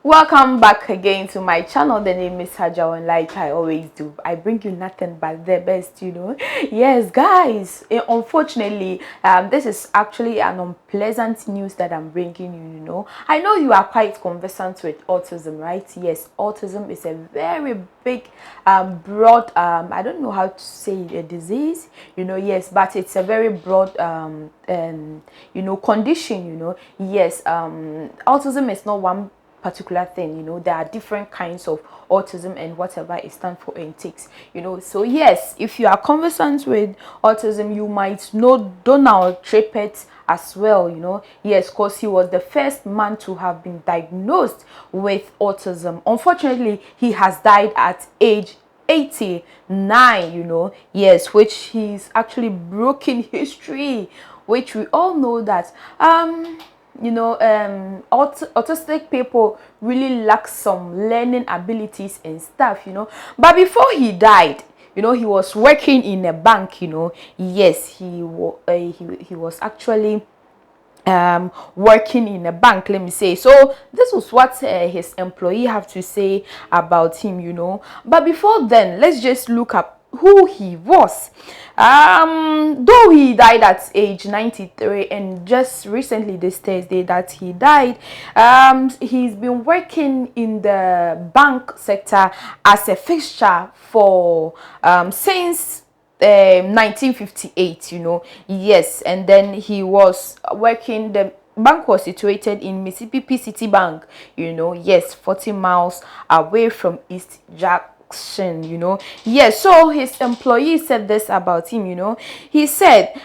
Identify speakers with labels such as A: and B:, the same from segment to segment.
A: Welcome back again to my channel. The name is Haja, and like I always do, I bring you nothing but the best. Yes, guys, unfortunately, this is actually an unpleasant news that I'm bringing you. I know you are quite conversant with autism, right? Yes, autism is a very big, broad, I don't know how to say it, a disease, yes, but it's a very broad, condition. Yes, autism is not one particular thing. There are different kinds of autism and whatever it stands for and takes. So yes, if you are conversant with autism, you might know Donald Triplett as well. Yes, because he was the first man to have been diagnosed with autism. Unfortunately, he has died at age 89. Yes, which he's actually broken history, which we all know that autistic people really lack some learning abilities and stuff. But before he died, he was working in a bank. Yes, he was actually working in a bank, let me say. So this was what his employee have to say about him. But before then, let's just look up who he was. Though he died at age 93, and just recently this Thursday that he died, he's been working in the bank sector as a fixture for since 1958. Yes, and then he was working. The bank was situated in Mississippi City Bank. Yes, 40 miles away from East Jackson. Yes, so his employee said this about him. He said,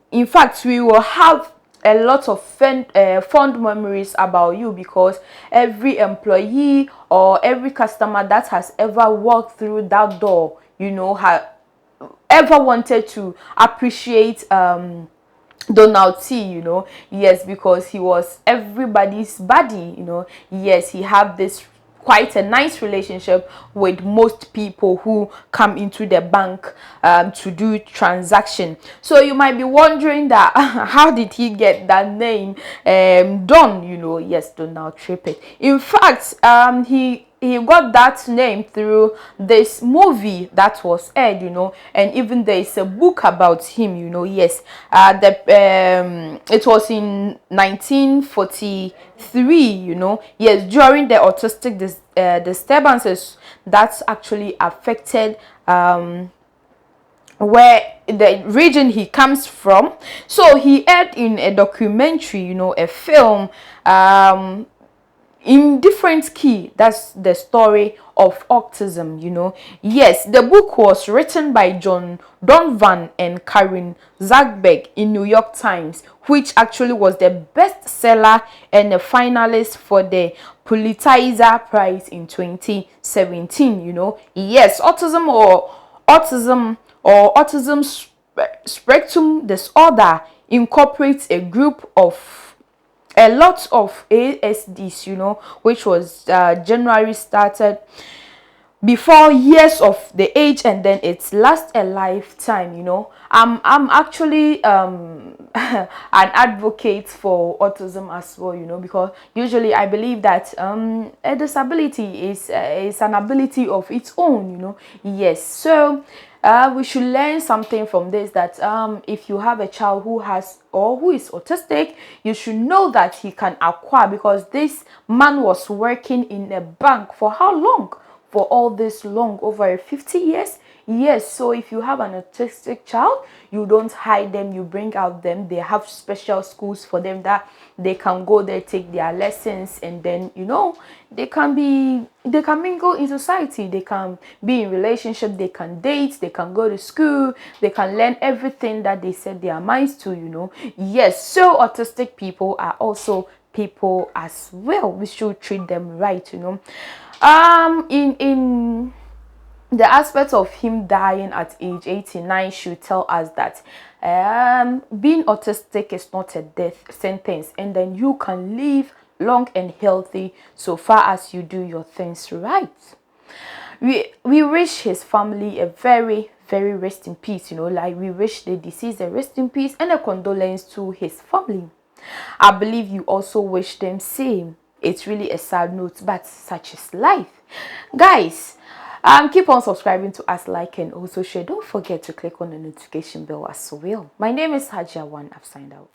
A: in fact, we will have a lot of fond memories about you, because every employee or every customer that has ever walked through that door, ever wanted to appreciate Donald T. Yes, because he was everybody's buddy. Yes, he had this quite a nice relationship with most people who come into the bank to do transaction. So you might be wondering that how did he get that name, Don? Yes, Donald Trippett. In fact, he got that name through this movie that was aired. And even there is a book about him. Yes, it was in 1943. Yes, during the autistic disturbances that actually affected where the region he comes from. So he aired in a documentary, a film, in different key. That's the story of autism. Yes, the book was written by John Donvan and Karen Zagberg in New York Times, which actually was the bestseller and a finalist for the Pulitzer Prize in 2017. Yes, autism spectrum disorder incorporates a lot of ASDs, which was generally started before years of the age, and then it lasts a lifetime. I'm actually an advocate for autism as well, because usually I believe that a disability is an ability of its own. Yes, so we should learn something from this, that if you have a child who has or who is autistic, you should know that he can acquire, because this man was working in a bank for how long? For all this long, over 50 years. Yes, so if you have an autistic child, you don't hide them, you bring out them. They have special schools for them that they can go there, take their lessons, and then they can mingle in society, they can be in relationship, they can date, they can go to school, they can learn everything that they set their minds to. Yes, so autistic people are also people as well. We should treat them right. In the aspect of him dying at age 89 should tell us that being autistic is not a death sentence, and then you can live long and healthy so far as you do your things right. We wish his family a very, very rest in peace. Like we wish the deceased a rest in peace and a condolence to his family. I believe you also wish them same. It's really a sad note, but such is life. Guys, keep on subscribing to us, like, and also share. Don't forget to click on the notification bell as well. My name is Hajia One. I've signed out.